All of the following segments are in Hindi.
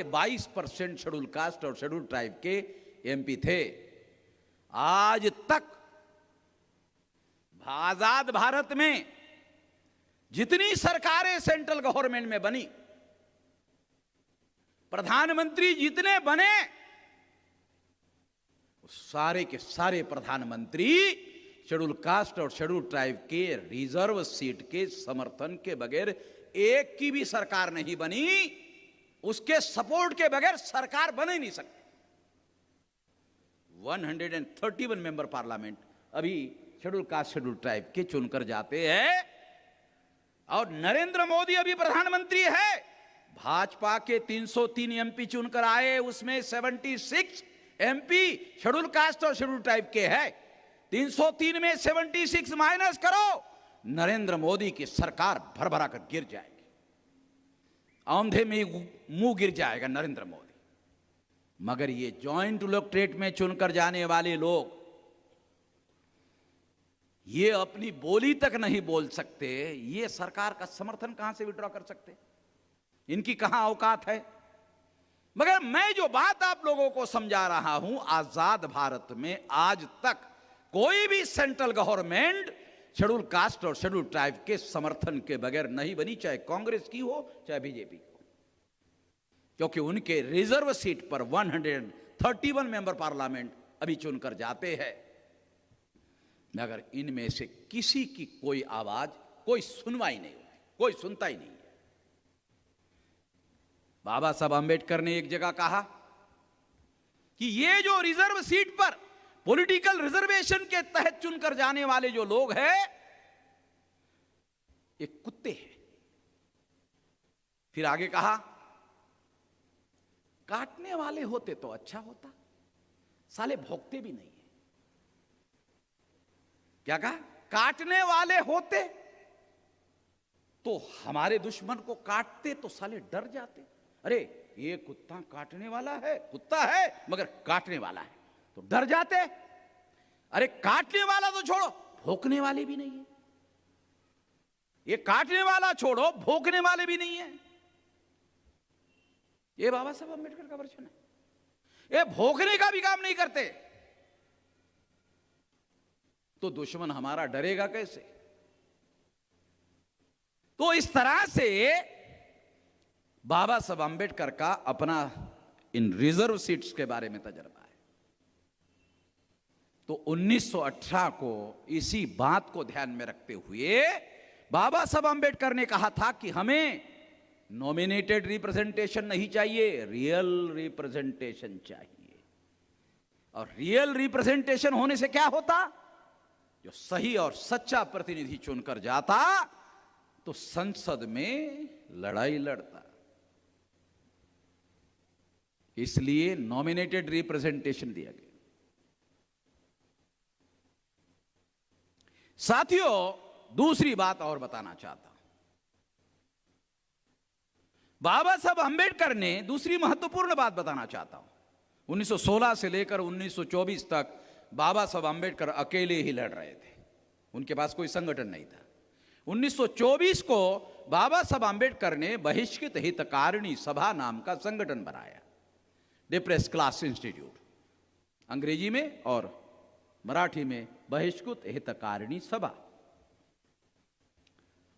22% शेड्यूल कास्ट और शेड्यूल ट्राइब के एमपी थे। आज तक आजाद भारत में जितनी सरकारें सेंट्रल गवर्नमेंट में बनी, प्रधानमंत्री जितने बने, सारे के सारे प्रधानमंत्री शेड्यूल कास्ट और शेड्यूल ट्राइब के रिजर्व सीट के समर्थन के बगैर, एक की भी सरकार नहीं बनी, उसके सपोर्ट के बगैर सरकार बन ही नहीं सकती। 131 मेंबर पार्लियामेंट अभी शेड्यूल कास्ट शेड्यूल ट्राइब के चुनकर जाते हैं, और नरेंद्र मोदी अभी प्रधानमंत्री है। भाजपा के 303 एमपी चुनकर आए, उसमें 76 एमपी शेड्यूल कास्ट और शेड्यूल ट्राइब के है। 303 में 76 माइनस करो, नरेंद्र मोदी की सरकार भरभरा कर गिर जाएगी, औंधे में मुंह गिर जाएगा नरेंद्र मोदी। मगर ये जॉइंट इलेक्टोरेट में चुनकर जाने वाले लोग ये अपनी बोली तक नहीं बोल सकते, ये सरकार का समर्थन कहां से विड्रॉ कर सकते? इनकी कहां औकात है? मगर मैं जो बात आप लोगों को समझा रहा हूं, आजाद भारत में आज तक कोई भी सेंट्रल गवर्नमेंट शेड्यूल कास्ट और शेड्यूल ट्राइब के समर्थन के बगैर नहीं बनी, चाहे कांग्रेस की हो चाहे बीजेपी की हो, क्योंकि उनके रिजर्व सीट पर 131 मेंबर पार्लियामेंट अभी चुनकर जाते हैं। मगर इनमें से किसी की कोई आवाज, कोई सुनवाई नहीं होती, कोई सुनता ही नहीं है। बाबा साहब अंबेडकर ने एक जगह कहा कि ये जो रिजर्व सीट पर पॉलिटिकल रिजर्वेशन के तहत चुनकर जाने वाले जो लोग हैं, ये कुत्ते हैं। फिर आगे कहा, काटने वाले होते तो अच्छा होता, साले भोगते भी नहीं है। क्या कहा? काटने वाले होते तो हमारे दुश्मन को काटते तो साले डर जाते। अरे ये कुत्ता काटने वाला है, कुत्ता है मगर काटने वाला है, तो डर जाते। अरे काटने वाला तो छोड़ो, भोंकने वाले भी नहीं है। ये काटने वाला छोड़ो, भोंकने वाले भी नहीं है। ये बाबा साहब अंबेडकर का वर्जन है। ये भोंकने का भी काम नहीं करते, तो दुश्मन हमारा डरेगा कैसे? तो इस तरह से बाबा साहब अंबेडकर का अपना इन रिजर्व सीट्स के बारे में तजर्बा है। तो 1918 को इसी बात को ध्यान में रखते हुए बाबा साहब अंबेडकर ने कहा था कि हमें नॉमिनेटेड रिप्रेजेंटेशन नहीं चाहिए, रियल रिप्रेजेंटेशन चाहिए। और रियल रिप्रेजेंटेशन होने से क्या होता? जो सही और सच्चा प्रतिनिधि चुनकर जाता तो संसद में लड़ाई लड़ता। इसलिए नॉमिनेटेड रिप्रेजेंटेशन दिया गया। साथियों, दूसरी बात और बताना चाहता हूं। बाबा साहब अंबेडकर ने दूसरी महत्वपूर्ण बात बताना चाहता हूं। 1916 से लेकर 1924 तक बाबा साहब अंबेडकर अकेले ही लड़ रहे थे, उनके पास कोई संगठन नहीं था। 1924 को बाबा साहब अंबेडकर ने बहिष्कृत हितकारिणी सभा नाम का संगठन बनाया, डिप्रेस्ड क्लास इंस्टीट्यूट, अंग्रेजी में और मराठी में बहिष्कृत हितकारिणी सभा।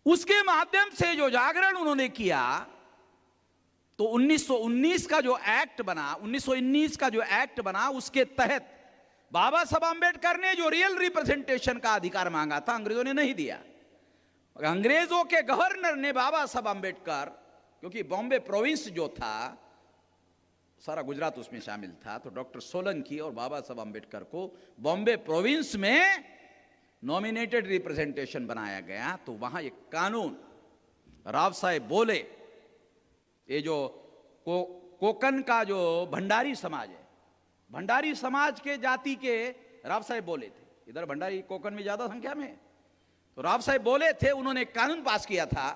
उसके माध्यम से जो जागरण उन्होंने किया, तो 1919 का जो एक्ट बना, 1919 का जो एक्ट बना, उसके तहत बाबा साहब अंबेडकर ने जो रियल रिप्रेजेंटेशन का अधिकार मांगा था, अंग्रेजों ने नहीं दिया। अंग्रेजों के गवर्नर ने बाबा साहब अंबेडकर, क्योंकि बॉम्बे प्रोविंस जो था, सारा गुजरात उसमें शामिल था, तो डॉक्टर सोलंकी और बाबा साहब अंबेडकर को बॉम्बे प्रोविंस में नॉमिनेटेड रिप्रेजेंटेशन बनाया गया। तो वहां एक कानून राव साहेब बोले, ये जो कोकन का जो भंडारी समाज है, भंडारी समाज के जाति के राव साहेब बोले थे, इधर भंडारी कोकन में ज्यादा संख्या में, तो राव साहेब बोले थे, उन्होंने कानून पास किया था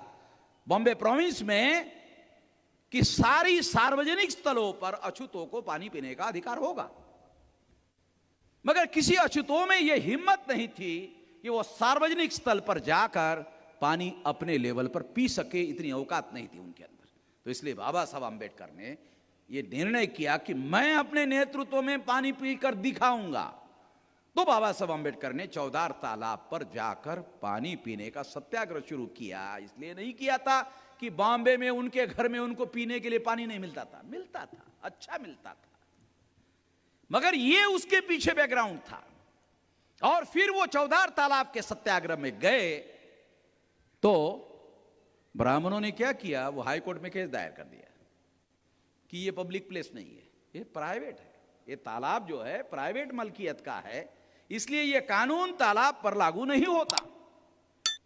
बॉम्बे प्रोविंस में कि सारी सार्वजनिक स्थलों पर अछूतों को पानी पीने का अधिकार होगा। मगर किसी अछूतों में यह हिम्मत नहीं थी कि वो सार्वजनिक स्थल पर जाकर पानी अपने लेवल पर पी सके, इतनी औकात नहीं थी उनके अंदर। तो इसलिए बाबा साहब अंबेडकर ने ये निर्णय किया कि मैं अपने नेतृत्व में पानी पीकर दिखाऊंगा, तो बाबा साहब अम्बेडकर ने चौदार तालाब पर जाकर पानी पीने का सत्याग्रह शुरू किया। इसलिए नहीं किया था कि बॉम्बे में उनके घर में उनको पीने के लिए पानी नहीं मिलता था, मिलता था, अच्छा मिलता था, मगर ये उसके पीछे बैकग्राउंड था। और फिर वो चौदार तालाब के सत्याग्रह में गए तो ब्राह्मणों ने क्या किया, वो हाई कोर्ट में केस दायर कर दिया कि ये पब्लिक प्लेस नहीं है, ये प्राइवेट है, ये तालाब जो है प्राइवेट मलकियत का है, इसलिए ये कानून तालाब पर लागू नहीं होता।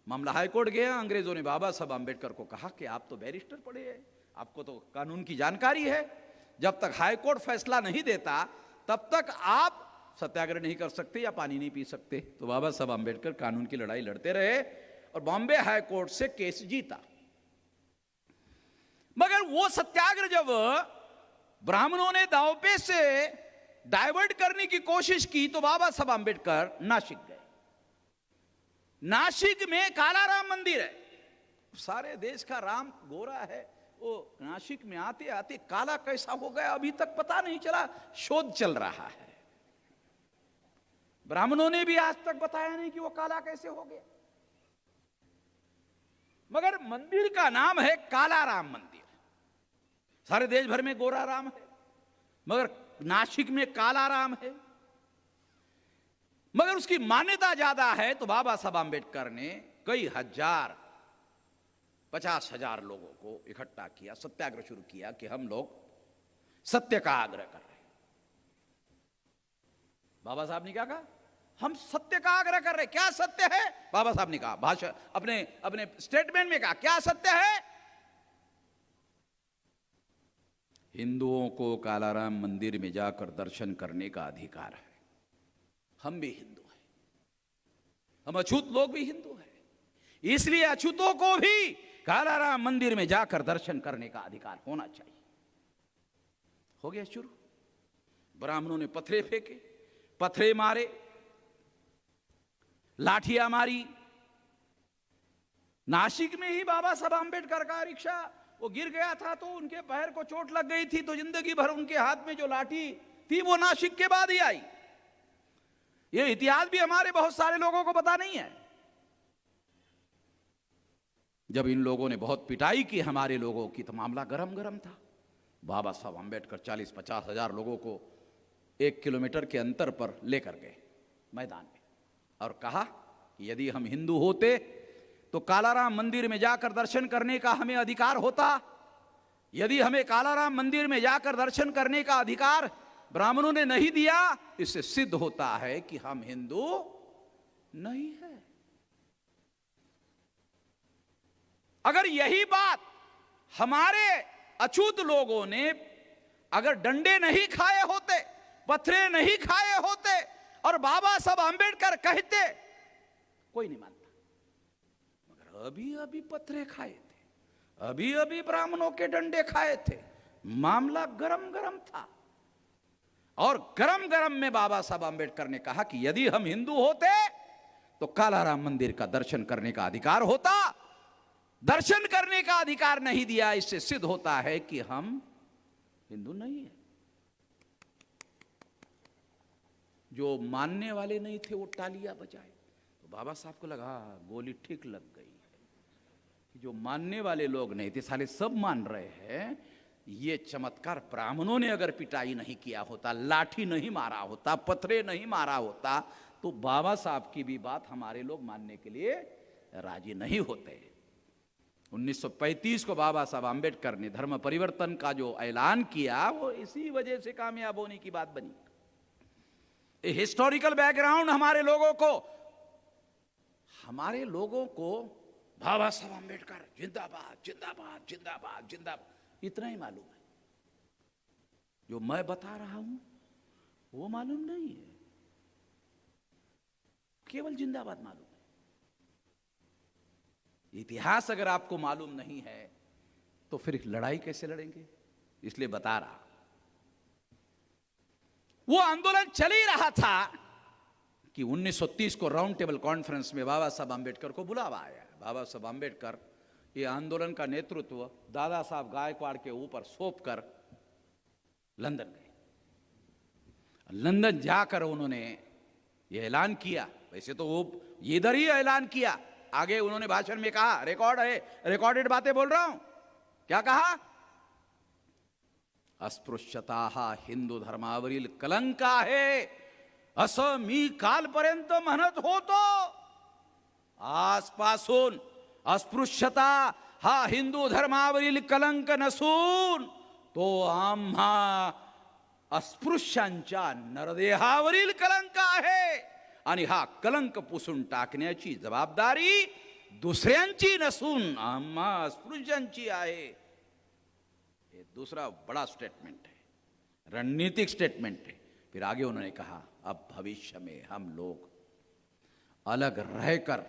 मामला हाई कोर्ट गया। अंग्रेजों ने बाबा साहब अम्बेडकर को कहा कि आप तो बैरिस्टर पढ़े हैं, आपको तो कानून की जानकारी है, जब तक हाई कोर्ट फैसला नहीं देता तब तक आप सत्याग्रह नहीं कर सकते या पानी नहीं पी सकते। तो बाबा साहब अम्बेडकर कानून की लड़ाई लड़ते रहे और बॉम्बे हाई कोर्ट से केस जीता। मगर वो सत्याग्रह जब ब्राह्मणों ने दांवपेच से डाइवर्ट करने की कोशिश की तो बाबा साहब अम्बेडकर नासिक गए। नासिक में काला राम मंदिर है, सारे देश का राम गोरा है, वो नासिक में आते आते काला कैसा हो गया अभी तक पता नहीं चला, शोध चल रहा है। ब्राह्मणों ने भी आज तक बताया नहीं कि वो काला कैसे हो गया, मगर मंदिर का नाम है काला राम मंदिर। सारे देश भर में गोरा राम है, मगर नासिक में काला राम है, मगर उसकी मान्यता ज्यादा है। तो बाबा साहब अम्बेडकर ने कई हजार 50,000 लोगों को इकट्ठा किया, सत्याग्रह शुरू किया कि हम लोग सत्य का आग्रह कर रहे हैं। बाबा साहब ने क्या कहा, हम सत्य का आग्रह कर रहे हैं। क्या सत्य है? बाबा साहब ने कहा, भाषण अपने स्टेटमेंट में कहा, क्या सत्य है? हिंदुओं को कालाराम मंदिर में जाकर दर्शन करने का अधिकार है। हम भी हिंदू हैं, हम अछूत लोग भी हिंदू हैं, इसलिए अछूतों को भी कालाराम मंदिर में जाकर दर्शन करने का अधिकार होना चाहिए। हो गया शुरू। ब्राह्मणों ने पत्थरे फेंके, पत्थरे मारे, लाठियां मारी। नासिक में ही बाबा साहब अम्बेडकर का रिक्शा वो गिर गया था तो उनके पैर को चोट लग गई थी, तो जिंदगी भर उनके हाथ में जो लाठी थी वो नासिक के बाद ही आई। ये इतिहास भी हमारे बहुत सारे लोगों को पता नहीं है। जब इन लोगों ने बहुत पिटाई की हमारे लोगों की तो मामला गरम गरम था। बाबा साहब अम्बेडकर 40-50 हजार लोगों को 1 किलोमीटर के अंतर पर लेकर गए मैदान में और कहा कि यदि हम हिंदू होते तो कालाराम मंदिर में जाकर दर्शन करने का हमें अधिकार होता। यदि हमें कालाराम मंदिर में जाकर दर्शन करने का अधिकार ब्राह्मणों ने नहीं दिया, इससे सिद्ध होता है कि हम हिंदू नहीं है। अगर यही बात हमारे अछूत लोगों ने अगर डंडे नहीं खाए होते, पत्थरे नहीं खाए होते और बाबा साहब अम्बेडकर कहते, कोई नहीं मानता। मगर अभी अभी पत्थरे खाए थे, अभी अभी ब्राह्मणों के डंडे खाए थे, मामला गरम गरम था। और गरम गरम में बाबा साहब अम्बेडकर ने कहा कि यदि हम हिंदू होते तो कालाराम मंदिर का दर्शन करने का अधिकार होता। दर्शन करने का अधिकार नहीं दिया, इससे सिद्ध होता है कि हम हिंदू नहीं है। जो मानने वाले नहीं थे वो तालियां बजाए, तो बाबा साहब को लगा गोली ठीक लग गई है। जो मानने वाले लोग नहीं थे साले सब मान रहे हैं। ये चमत्कार ब्राह्मणों ने अगर पिटाई नहीं किया होता, लाठी नहीं मारा होता, पत्थरे नहीं मारा होता, तो बाबा साहब की भी बात हमारे लोग मानने के लिए राजी नहीं होते। 1935 को बाबा साहब अम्बेडकर ने धर्म परिवर्तन का जो ऐलान किया वो इसी वजह से कामयाब होने की बात बनी। हिस्टोरिकल बैकग्राउंड हमारे लोगों को बाबा साहब अम्बेडकर जिंदाबाद जिंदाबाद जिंदाबाद जिंदाबाद इतना ही मालूम है। जो मैं बता रहा हूं वो मालूम नहीं है, केवल जिंदाबाद मालूम है। इतिहास अगर आपको मालूम नहीं है तो फिर लड़ाई कैसे लड़ेंगे? इसलिए बता रहा। वो आंदोलन चल ही रहा था कि 1930 को राउंड टेबल कॉन्फ्रेंस में बाबा साहब अम्बेडकर को बुलावा आया। बाबा साहब अम्बेडकर ये आंदोलन का नेतृत्व दादा साहब गायकवाड़ के ऊपर सौंप कर लंदन गए। लंदन जाकर उन्होंने ये ऐलान किया, वैसे तो वो इधर ही ऐलान किया, आगे उन्होंने भाषण में कहा, रिकॉर्ड है, रिकॉर्डेड बातें बोल रहा हूं, क्या कहा? अस्पृश्यता हा हिंदू धर्मावरील कलंक आहे, असं मी कालपर्यंत म्हणत होतो. आजपासून अस्पृश्यता हा हिंदू धर्मावरील कलंक नसून तो आम्हा अस्पृश्यांच्या नरदेहावरील कलंक आहे आणि हा कलंक पुसून टाकण्याची जबाबदारी दुसऱ्यांची नसून आम्हा अस्पृश्यांची आहे. ये दूसरा बड़ा स्टेटमेंट है, रणनीतिक स्टेटमेंट है. फिर आगे उन्होंने कहा, अब भविष्य में हम लोग अलग रहकर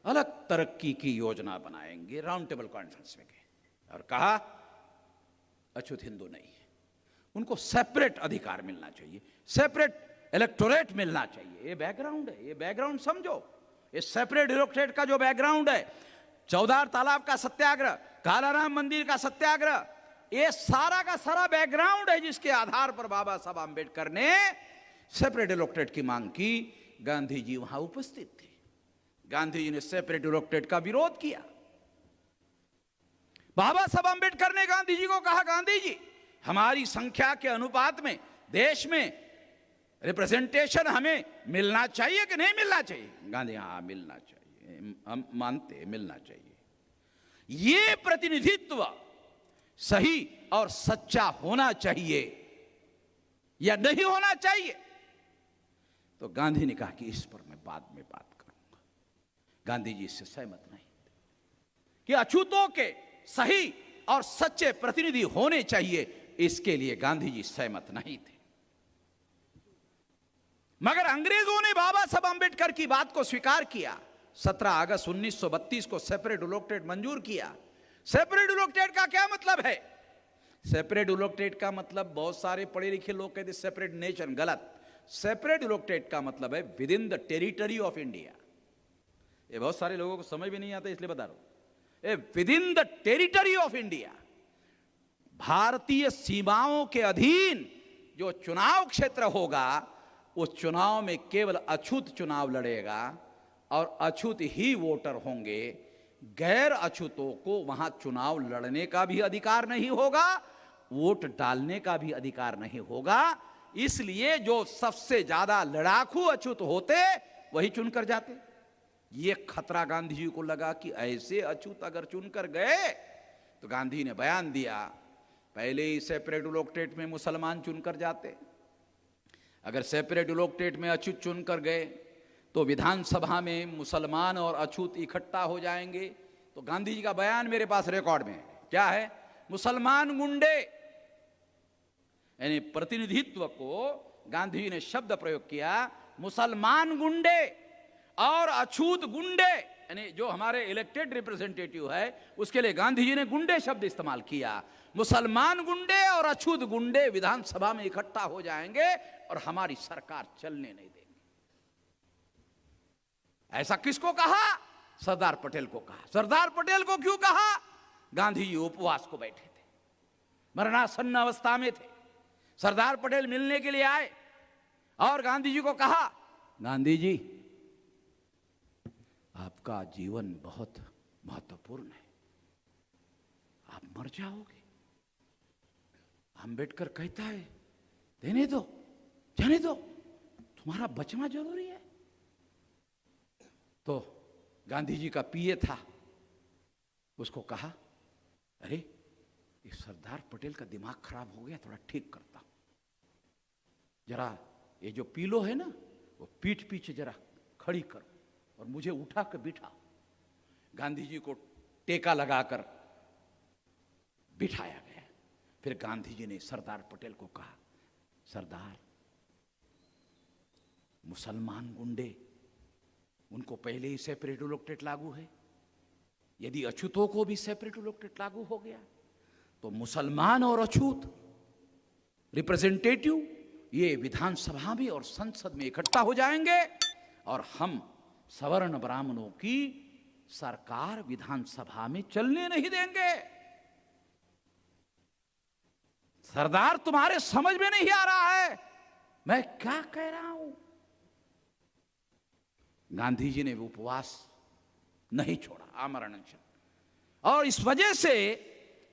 अलग तरक्की की योजना बनाएंगे. राउंड टेबल कॉन्फ्रेंस में गए और कहा अछूत हिंदू नहीं है, उनको सेपरेट अधिकार मिलना चाहिए, सेपरेट इलेक्टोरेट मिलना चाहिए. ये बैकग्राउंड है, ये बैकग्राउंड समझो. ये सेपरेट इलेक्टोरेट का जो बैकग्राउंड है, चौधार तालाब का सत्याग्रह, कालाराम मंदिर का सत्याग्रह, ये सारा का सारा बैकग्राउंड है जिसके आधार पर बाबा साहब आंबेडकर ने सेपरेट इलेक्टोरेट की मांग की. गांधी जी वहां उपस्थित थे. गांधी जी ने सेपरेट इलेक्टोरेट का विरोध किया. बाबा साहब आंबेडकर ने गांधी जी को कहा, गांधी जी हमारी संख्या के अनुपात में देश में रिप्रेजेंटेशन हमें मिलना चाहिए कि नहीं मिलना चाहिए? गांधी, हाँ मिलना चाहिए, हम मानते हैं मिलना चाहिए. ये प्रतिनिधित्व सही और सच्चा होना चाहिए या नहीं होना चाहिए? तो गांधी ने कहा कि इस पर मैं बाद में बात करूंगा. गांधी जी इससे सहमत नहीं थे कि अछूतों के सही और सच्चे प्रतिनिधि होने चाहिए, इसके लिए गांधी जी सहमत नहीं थे. मगर अंग्रेजों ने बाबा साहब आंबेडकर की बात को स्वीकार किया. 17 अगस्त 1932 को सेपरेट इलेक्टोरेट मंजूर किया. सेपरेट इलेक्टोरेट का क्या मतलब है? सेपरेट इलेक्टोरेट का मतलब, बहुत सारे पढ़े लिखे लोग कहते सेपरेट नेशन, गलत. सेपरेट इलेक्टोरेट का मतलब है with in the territory of India. ये बहुत सारे लोगों को समझ भी नहीं आता, इसलिए बता रहा हूं. With in the territory of India, भारतीय सीमाओं के अधीन जो चुनाव क्षेत्र होगा, उस चुनाव में केवल अछूत चुनाव लड़ेगा और अछूत ही वोटर होंगे. गैर अछूतों को वहां चुनाव लड़ने का भी अधिकार नहीं होगा, वोट डालने का भी अधिकार नहीं होगा. इसलिए जो सबसे ज्यादा लड़ाकू अछूत होते वही चुनकर जाते. ये खतरा गांधी जी को लगा कि ऐसे अछूत अगर चुनकर गए, तो गांधी ने बयान दिया, पहले ही सेपरेट इलेक्टोरेट में मुसलमान चुनकर जाते, अगर सेपरेट इलेक्टोरेट में अछूत चुनकर गए तो विधानसभा में मुसलमान और अछूत इकट्ठा हो जाएंगे. तो गांधी जी का बयान मेरे पास रिकॉर्ड में है. क्या है? मुसलमान गुंडे, यानी प्रतिनिधित्व को गांधी जी ने शब्द प्रयोग किया, मुसलमान गुंडे और अछूत गुंडे, यानी जो हमारे इलेक्टेड रिप्रेजेंटेटिव है उसके लिए गांधी जी ने गुंडे शब्द इस्तेमाल किया. मुसलमान गुंडे और अछूत गुंडे विधानसभा में इकट्ठा हो जाएंगे और हमारी सरकार चलने नहीं देंगे. ऐसा किसको कहा? सरदार पटेल को कहा. सरदार पटेल को क्यों कहा? गांधी जी उपवास को बैठे थे, मरणासन्न अवस्था में थे. सरदार पटेल मिलने के लिए आए और गांधी जी को कहा, गांधी जी आपका जीवन बहुत महत्वपूर्ण है, आप मर जाओगे. अंबेडकर कहता है देने दो, जाने दो, तुम्हारा बचना जरूरी है. तो गांधी जी का पीए था, उसको कहा, अरे ये सरदार पटेल का दिमाग खराब हो गया, थोड़ा ठीक करता हूं, जरा ये जो पीलो है ना, वो पीठ पीछे जरा खड़ी करो और मुझे उठा कर बिठाओ. गांधी जी को टेका लगाकर बिठाया गया. फिर गांधी जी ने सरदार पटेल को कहा, सरदार मुसलमान गुंडे, उनको पहले ही सेपरेट इलेक्टोरेट लागू है, यदि अछूतों को भी सेपरेट इलेक्टोरेट लागू हो गया तो मुसलमान और अछूत रिप्रेजेंटेटिव ये विधानसभा में और संसद में इकट्ठा हो जाएंगे और हम सवर्ण ब्राह्मणों की सरकार विधानसभा में चलने नहीं देंगे. सरदार तुम्हारे समझ में नहीं आ रहा है मैं क्या कह रहा हूं। गांधी जी ने उपवास नहीं छोड़ा, आमरण अनशन, और इस वजह से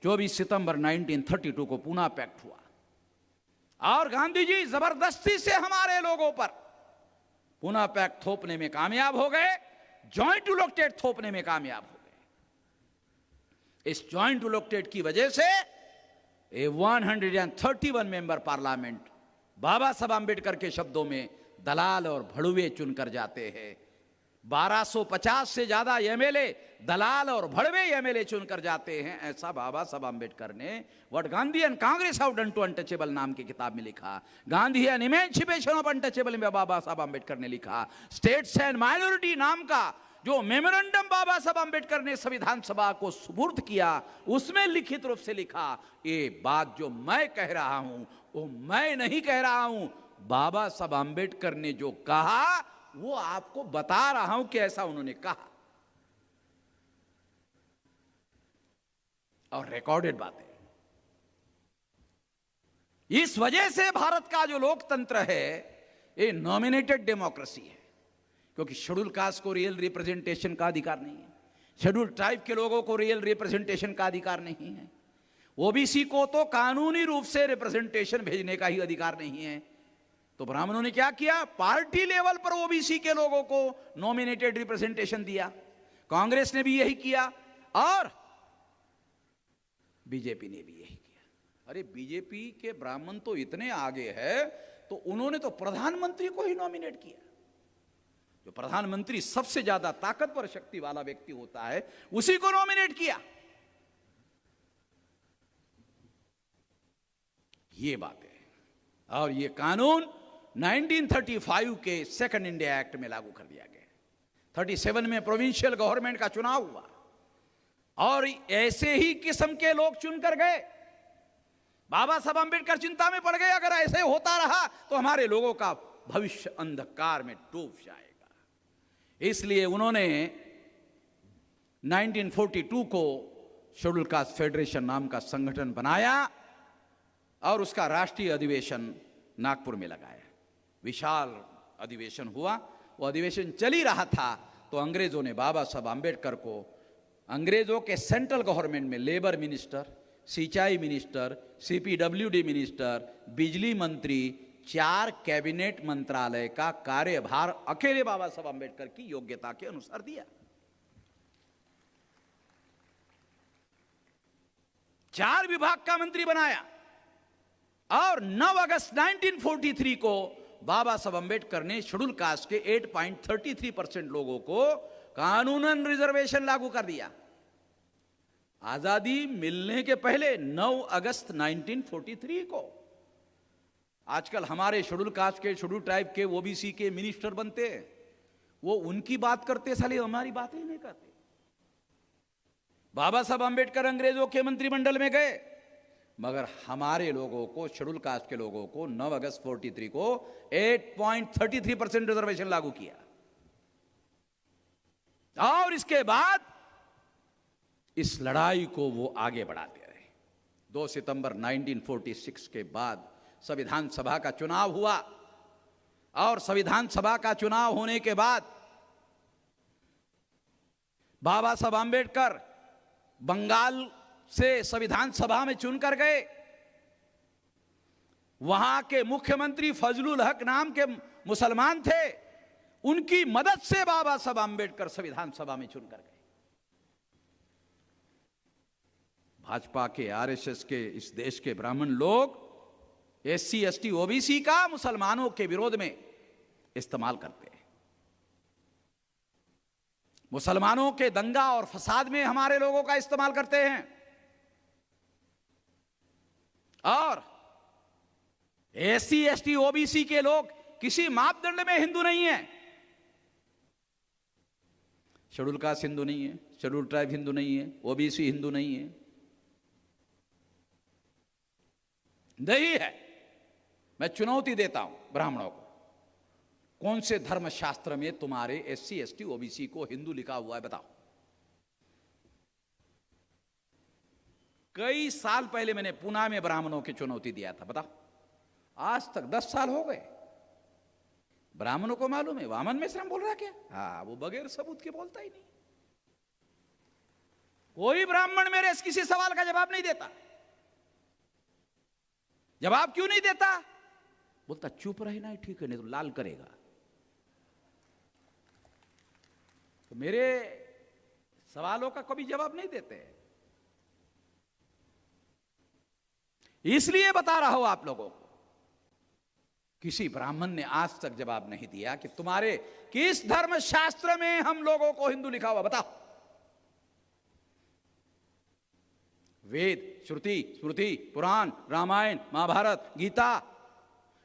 24 सितंबर 1932 को पूना पैक्ट हुआ और गांधी जी जबरदस्ती से हमारे लोगों पर पूना पैक्ट थोपने में कामयाब हो गए, जॉइंट इलेक्टेड थोपने में कामयाब हो गए। इस जॉइंट इलेक्टेड की वजह से 131 मेंबर पार्लियामेंट बाबा साहब आंबेडकर के शब्दों में दलाल और भड़ुए चुनकर जाते हैं। 1250 से ज्यादा एमएलए दलाल और भड़वे एमएलए चुनकर जाते हैं, ऐसा बाबा साहब आंबेडकर ने what Gandhi and Congress how done to untouchable नाम की किताब में लिखा। Gandhi and emancipation of untouchable में बाबा साहब आंबेडकर ने लिखा। स्टेट्स एंड माइनॉरिटी नाम का जो मेमोरेंडम बाबा साहब आंबेडकर ने संविधान सभा को सुपुर्द किया, उसमें लिखित रूप से लिखा, ये बात जो मैं कह रहा हूं वो मैं नहीं कह रहा हूं, बाबा साहब आंबेडकर ने जो कहा वो आपको बता रहा हूं कि ऐसा उन्होंने कहा। और रिकॉर्डेड बातें। इस वजह से भारत का जो लोकतंत्र है ये नॉमिनेटेड डेमोक्रेसी है, क्योंकि शेड्यूल कास्ट को रियल रिप्रेजेंटेशन का अधिकार नहीं है, शेड्यूल ट्राइब के लोगों को रियल रिप्रेजेंटेशन का अधिकार नहीं है, ओबीसी को तो कानूनी रूप से रिप्रेजेंटेशन भेजने का ही अधिकार नहीं है। तो ब्राह्मणों ने क्या किया, पार्टी लेवल पर ओबीसी के लोगों को नॉमिनेटेड रिप्रेजेंटेशन दिया, कांग्रेस ने भी यही किया और बीजेपी ने भी यही किया। अरे बीजेपी के ब्राह्मण तो इतने आगे है, तो उन्होंने तो प्रधानमंत्री को ही नॉमिनेट किया। जो प्रधानमंत्री सबसे ज्यादा ताकतवर शक्ति वाला व्यक्ति होता है उसी को नॉमिनेट किया। ये बात है। और ये कानून 1935 के सेकंड इंडिया एक्ट में लागू कर दिया गया। 37 में प्रोविंशियल गवर्नमेंट का चुनाव हुआ और ऐसे ही किस्म के लोग चुनकर गए। बाबा साहब आंबेडकर चिंता में पड़ गए, अगर ऐसे होता रहा तो हमारे लोगों का भविष्य अंधकार में डूब जाएगा। इसलिए उन्होंने 1942 को शेड्यूल कास्ट फेडरेशन नाम का संगठन बनाया और उसका राष्ट्रीय अधिवेशन नागपुर में लगाया। विशाल अधिवेशन हुआ। वो अधिवेशन चल ही रहा था तो अंग्रेजों ने बाबा साहब आंबेडकर को अंग्रेजों के सेंट्रल गवर्नमेंट में लेबर मिनिस्टर, सिंचाई मिनिस्टर, सीपीडब्ल्यूडी मिनिस्टर, बिजली मंत्री, 4 कैबिनेट मंत्रालय का कार्यभार अकेले बाबा साहब आंबेडकर की योग्यता के अनुसार दिया। 4 विभाग का मंत्री बनाया और 9 अगस्त 1943 को बाबा साहब आंबेडकर ने शेड्यूल कास्ट के 8.33% लोगों को कानूनन रिजर्वेशन लागू कर दिया। आजादी मिलने के पहले 9 अगस्त 1943 को। आजकल हमारे शेड्यूल कास्ट के, शेड्यूल ट्राइब के, ओबीसी के मिनिस्टर बनते हैं, वो उनकी बात करते, साले हमारी बात ही नहीं करते। बाबा साहब आंबेडकर अंग्रेजों के मंत्रिमंडल में गए, मगर हमारे लोगों को, शेड्यूल कास्ट के लोगों को 9 अगस्त 43 को 8.33% रिजर्वेशन लागू किया। और इसके बाद इस लड़ाई को वो आगे बढ़ाते रहे। 2 सितंबर 1946 के बाद संविधान सभा का चुनाव हुआ और संविधान सभा का चुनाव होने के बाद बाबा साहब आंबेडकर बंगाल से संविधान सभा में चुनकर गए। वहां के मुख्यमंत्री फजलुल हक नाम के मुसलमान थे, उनकी मदद से बाबा साहब आंबेडकर संविधान सभा में चुनकर गए। भाजपा के, आरएसएस के इस देश के ब्राह्मण लोग एससी, एसटी, ओबीसी का मुसलमानों के विरोध में इस्तेमाल करते हैं। मुसलमानों के दंगा और फसाद में हमारे लोगों का इस्तेमाल करते हैं। और एससी, एसटी, ओबीसी के लोग किसी मापदंड में हिंदू नहीं है। शेड्यूल कास्ट हिंदू नहीं है, शेड्यूल ट्राइब हिंदू नहीं है, ओबीसी हिंदू नहीं है, नहीं है। मैं चुनौती देता हूं ब्राह्मणों को, कौन से धर्मशास्त्र में तुम्हारे एससी, एसटी, ओबीसी को हिंदू लिखा हुआ है, बताओ। कई साल पहले मैंने पुणे में ब्राह्मणों की चुनौती दिया था, बताओ, आज तक 10 साल हो गए। ब्राह्मणों को मालूम है वामन मिश्रम बोल रहा क्या? हाँ, वो बगैर सबूत के बोलता ही नहीं। कोई ब्राह्मण मेरे किसी सवाल का जवाब नहीं देता। जवाब क्यों नहीं देता? बोलता चुप रहना ही ठीक है, नहीं तो लाल करेगा। तो मेरे सवालों का कभी जवाब नहीं देते। इसलिए बता रहा हूं आप लोगों को, किसी ब्राह्मण ने आज तक जवाब नहीं दिया कि तुम्हारे किस धर्म शास्त्र में हम लोगों को हिंदू लिखा हुआ, बताओ। वेद, श्रुति, स्मृति, पुराण, रामायण, महाभारत, गीता,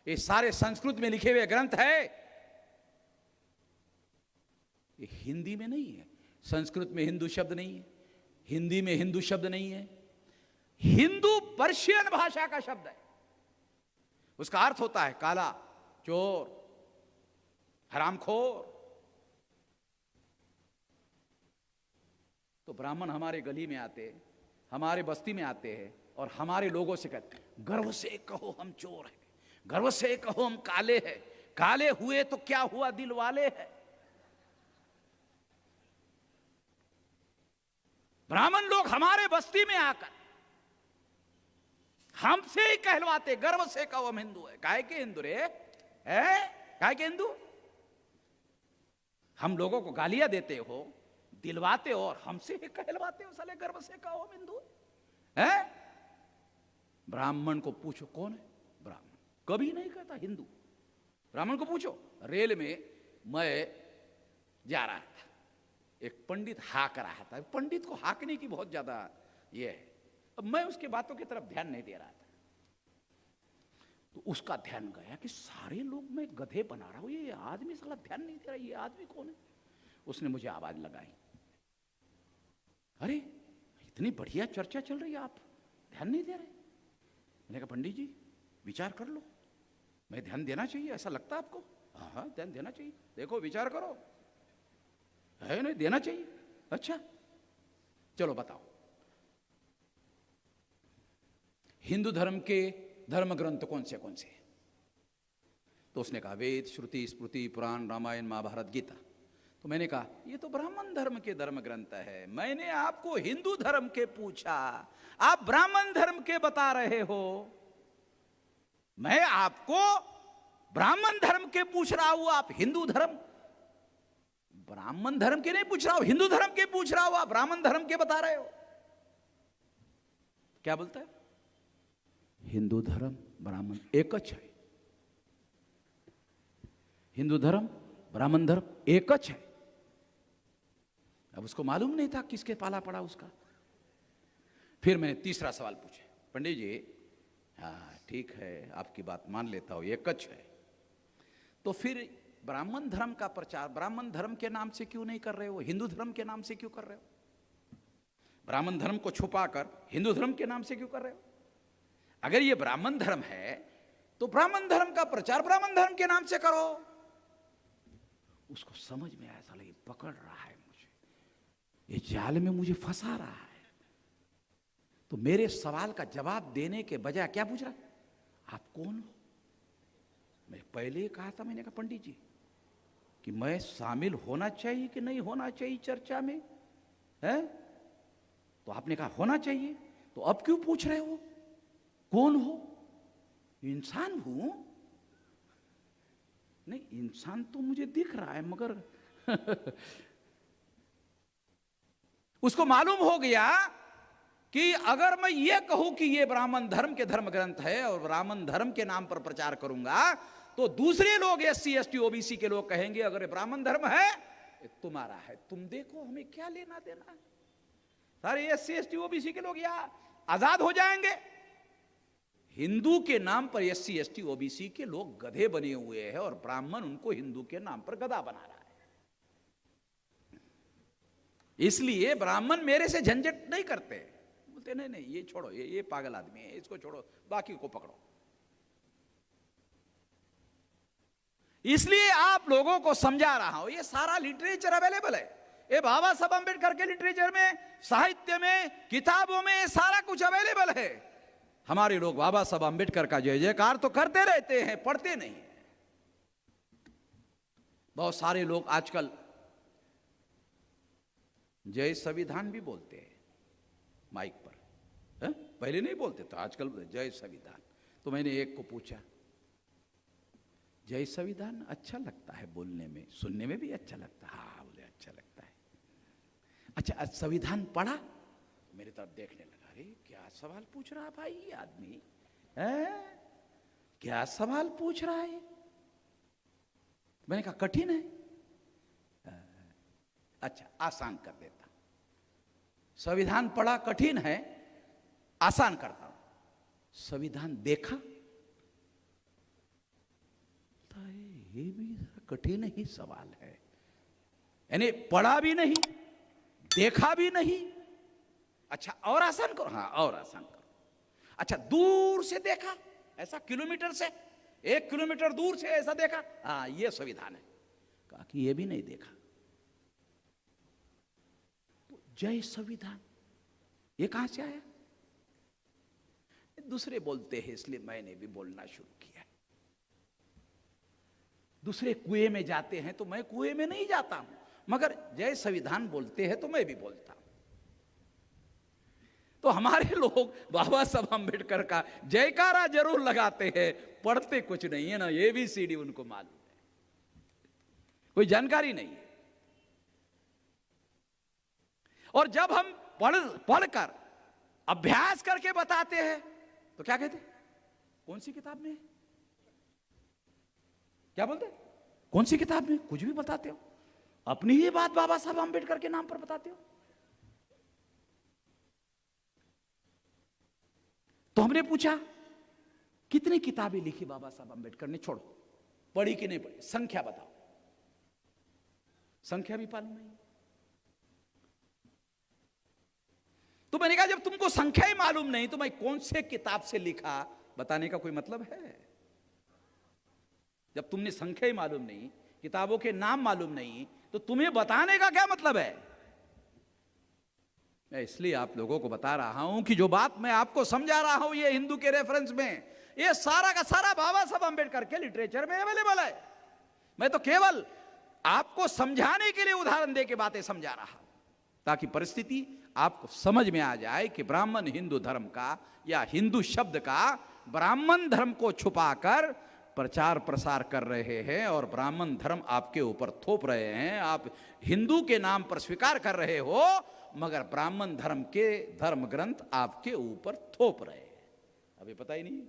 ये सारे संस्कृत में लिखे हुए ग्रंथ है। ये हिंदी में नहीं है। संस्कृत में हिंदू शब्द नहीं है, हिंदी में हिंदू शब्द नहीं है। हिंदू पर्शियन भाषा का शब्द है। उसका अर्थ होता है काला, चोर, हरामखोर। तो ब्राह्मण हमारे गली में आते, हमारे बस्ती में आते हैं और हमारे लोगों से कहते, गर्व से कहो हम चोर हैं, गर्व से कहो हम काले हैं, काले हुए तो क्या हुआ, दिल वाले हैं। ब्राह्मण लोग हमारे बस्ती में आकर हमसे ही कहलवाते, गर्व से कहो हम हिंदू है। काहे के हिंदू रे? काहे के हिंदू? हम लोगों को गालियां देते हो, दिलवाते हो और हमसे ही कहलवाते हो, साले गर्व से कहो हम हिंदू है। ब्राह्मण को पूछो कौन है ब्राह्मण, कभी नहीं कहता हिंदू। ब्राह्मण को पूछो। रेल में मैं जा रहा था, एक पंडित हाक रहा था। पंडित को हाकने की बहुत ज्यादा ये है। अब मैं उसके बातों की तरफ ध्यान नहीं दे रहा था, तो उसका ध्यान गया कि सारे लोग मैं गधे बना रहा हूं, ये आदमी साला ध्यान नहीं दे रहा, ये आदमी कौन है? उसने मुझे आवाज लगाई, अरे इतनी बढ़िया चर्चा चल रही है, आप ध्यान नहीं दे रहे। मैंने कहा पंडित जी विचार कर लो, मैं ध्यान देना चाहिए, ऐसा लगता है आपको? हाँ ध्यान देना चाहिए, देखो विचार करो, है नहीं देना चाहिए। अच्छा चलो बताओ, हिंदू धर्म के धर्म ग्रंथ कौन से कौन से? तो उसने कहा वेद, श्रुति, स्मृति, पुराण, रामायण, महाभारत, गीता। तो मैंने कहा ये तो ब्राह्मण धर्म के धर्म ग्रंथ है, मैंने आपको हिंदू धर्म के पूछा, आप ब्राह्मण धर्म के बता रहे हो। मैं आपको ब्राह्मण धर्म के पूछ रहा हूं, आप हिंदू धर्म, ब्राह्मण धर्म के नहीं पूछ रहा हूं, हिंदू धर्म के पूछ रहा हूं, आप ब्राह्मण धर्म के बता रहे हो। क्या बोलता है? हिंदू धर्म ब्राह्मण एकच है, हिंदू धर्म ब्राह्मण धर्म एकच है। अब उसको मालूम नहीं था किसके पाला पड़ा उसका। फिर मैंने तीसरा सवाल पूछा, पंडित जी हाँ ठीक है आपकी बात मान लेता हूं, एकच है, तो फिर ब्राह्मण धर्म का प्रचार ब्राह्मण धर्म के नाम से क्यों नहीं कर रहे हो, हिंदू धर्म के नाम से क्यों कर रहे हो? ब्राह्मण धर्म को छुपाकर हिंदू धर्म के नाम से क्यों कर रहे हो? अगर ये ब्राह्मण धर्म है तो ब्राह्मण धर्म का प्रचार ब्राह्मण धर्म के नाम से करो। उसको समझ में आया, साला ये पकड़ रहा है मुझे, ये जाल में मुझे फंसा रहा है। तो मेरे सवाल का जवाब देने के बजाय क्या पूछ रहा है, आप कौन हो? मैं पहले ही कहा था, मैंने कहा पंडित जी कि मैं शामिल होना चाहिए कि नहीं होना चाहिए चर्चा में, है? तो आपने कहा होना चाहिए, तो अब क्यों पूछ रहे हो कौन हो? इंसान हूं। नहीं इंसान तो मुझे दिख रहा है, मगर उसको मालूम हो गया कि अगर मैं ये कहूं कि ये ब्राह्मण धर्म के धर्म ग्रंथ है और ब्राह्मण धर्म के नाम पर प्रचार करूंगा तो दूसरे लोग एससी एसटी ओबीसी के लोग कहेंगे अगर ब्राह्मण धर्म है तुम्हारा है, तुम देखो हमें क्या लेना देना है। सारे एससी एसटी ओबीसी के लोग यहां आजाद हो जाएंगे। हिंदू के नाम पर एससी एसटी ओबीसी के लोग गधे बने हुए हैं और ब्राह्मण उनको हिंदू के नाम पर गधा बना रहा है। इसलिए ब्राह्मण मेरे से झंझट नहीं करते, बोलते नहीं नहीं ये छोड़ो, ये पागल आदमी है, इसको छोड़ो, बाकी को पकड़ो। इसलिए आप लोगों को समझा रहा हूं, ये सारा लिटरेचर अवेलेबल है। ये बाबा साहब अंबेडकर के लिटरेचर में, साहित्य में, किताबों में सारा कुछ अवेलेबल है। हमारे लोग बाबा साहब अंबेडकर का जय जयकार तो करते रहते हैं, पढ़ते नहीं। बहुत सारे लोग आजकल जय संविधान भी बोलते हैं माइक पर, है? पहले नहीं बोलते तो आजकल जय संविधान। तो मैंने एक को पूछा, जय संविधान अच्छा लगता है बोलने में, सुनने में भी अच्छा लगता है। हाँ बोले अच्छा लगता है। अच्छा संविधान पढ़ा? मेरी तरफ देखने लगा, अरे क्या सवाल पूछ रहा भाई ये आदमी है, क्या सवाल पूछ रहा है। मैंने कहा कठिन है, अच्छा आसान कर देता। संविधान पढ़ा कठिन है, आसान करता हूं। संविधान देखा? ये भी कठिन ही सवाल है। यानी पढ़ा भी नहीं, देखा भी नहीं। अच्छा और आसान करो? हाँ और आसान करो। अच्छा दूर से देखा, ऐसा किलोमीटर से, 1 किलोमीटर दूर से ऐसा देखा? हाँ ये संविधान है। कहा कि ये भी नहीं देखा। तो जय संविधान ये कहां से आया? दूसरे बोलते हैं इसलिए मैंने भी बोलना शुरू किया। दूसरे कुएं में जाते हैं तो मैं कुएं में नहीं जाता हूं, मगर जय संविधान बोलते हैं तो मैं भी बोलता हूं। तो हमारे लोग बाबा साहब अंबेडकर का जयकारा जरूर लगाते हैं, पढ़ते कुछ नहीं है ना, ABCD उनको मालूम है, कोई जानकारी नहीं है। और जब हम पढ़कर अभ्यास करके बताते हैं तो क्या कहते? कौन सी किताब में? क्या बोलते? कौन सी किताब में? कुछ भी बताते हो, अपनी ही बात बाबा साहब अंबेडकर के नाम पर बताते हो। तो हमने पूछा कितनी किताबें लिखी बाबा साहब अंबेडकर ने? छोड़ो पढ़ी कि नहीं पढ़ी, संख्या बताओ। संख्या भी मालूम नहीं। तो मैंने कहा जब तुमको संख्या ही मालूम नहीं तो मैं कौन से किताब से लिखा बताने का कोई मतलब है? जब तुमने संख्या ही मालूम नहीं, किताबों के नाम मालूम नहीं, तो तुम्हें बताने का क्या मतलब है? मैं इसलिए आप लोगों को बता रहा हूं कि जो बात मैं आपको समझा रहा हूं ये हिंदू के रेफरेंस में, ये सारा का सारा बाबा साहब अंबेडकर के लिटरेचर में अवेलेबल है। मैं तो केवल आपको समझाने के लिए उदाहरण दे के बातें समझा रहा हूं, ताकि परिस्थिति आपको समझ में आ जाए कि ब्राह्मण हिंदू धर्म का या हिंदू शब्द का ब्राह्मण धर्म को छुपाकर प्रचार प्रसार कर रहे हैं और ब्राह्मण धर्म आपके ऊपर थोप रहे हैं। आप हिंदू के नाम पर स्वीकार कर रहे हो मगर ब्राह्मण धर्म के धर्म ग्रंथ आपके ऊपर थोप रहे हैं। अभी पता ही नहीं।